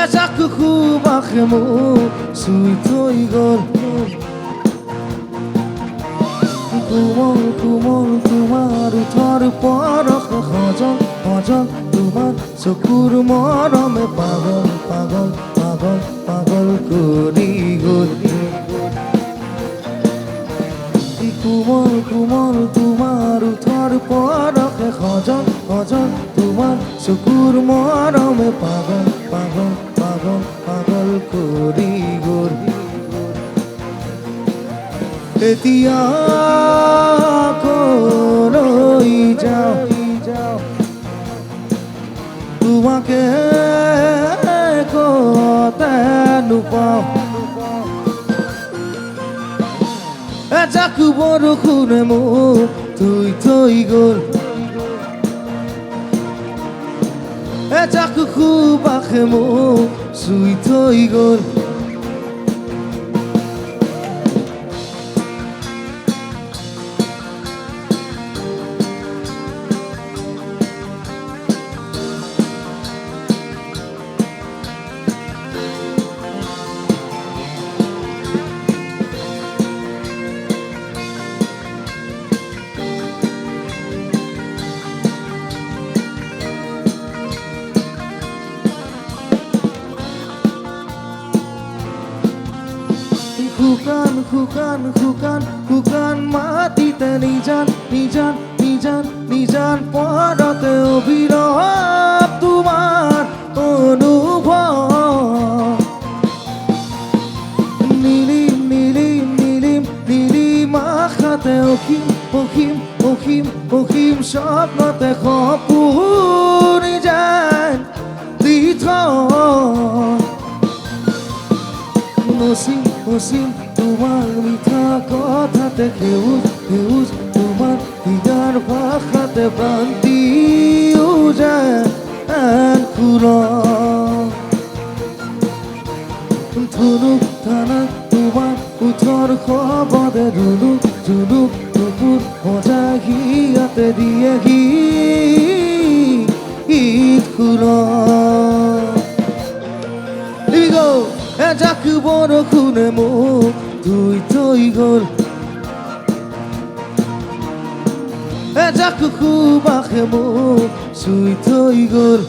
자꾸 후박해 모 수이토 이걸 구멍 তোমার উঠার পর হজম তোমার চকুর মরমে পাগল করি গলি কুমল তোমার উঠার পর হজম তোমার চকুর মরমে পাগল করি গলি এতিয়া কলৈ যাও তোমাকে কতে নুপাও এজাকু বৰষুণে মোক থৈ গ'ল এজাকু সুবাসে মোক চুই থৈ গ'ল শুকান মাটিতে নিজান পৰতে অবিৰৱ তোমাৰ অনুভৱ নীলিম আশাতে অসীম স্বপ্নতে সপোন যায় দি নচিম তোমার মিঠা কথাতে সেউজ তোমার হৃদয় ভাষাতে ভ্রান্তি যায় ধুনুক থানা তোমার উঠর খবরে ধুনুক দুপুর মজা হিয়াতে দিয়ে এজাকু বৰষুণে মোক থৈ গ'ল এজাকু সুবাসে মোক চুই থৈ গ'ল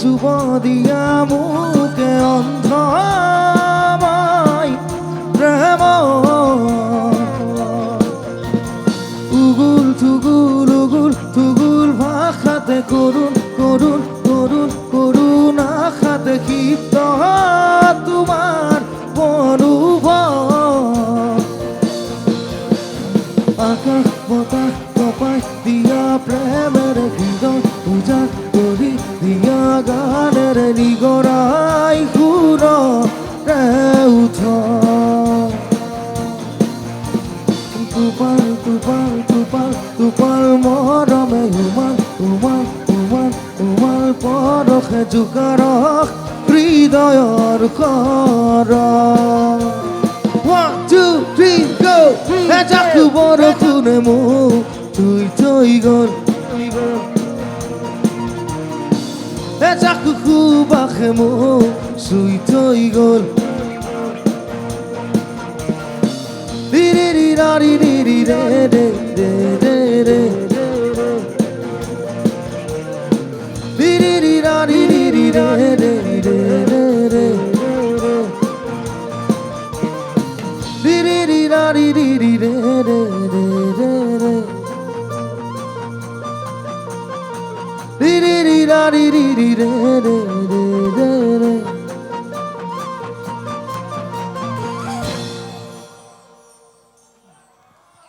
শুভ দিয়া মুকে অন্ধময় প্রেম উগুল থুগুল ভাষাতে করুণ আশাতে ক্ষিপ্ত তোমার অনুভৱ আকাশ বতাহ কপাই দিয়া প্রেমের হৃদয় পূজা করি দিয়া গানের নিগরাই সুর উঠ তুপাল মৰমে উমাল পৰসে জোকাৰক হৃদয়ৰ কৰ 1 2 3 go এজাকু বৰষুণে মোক থৈ গ'ল এজাকু সুবাসে মোক চুই থৈ গ'ল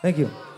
Thank you.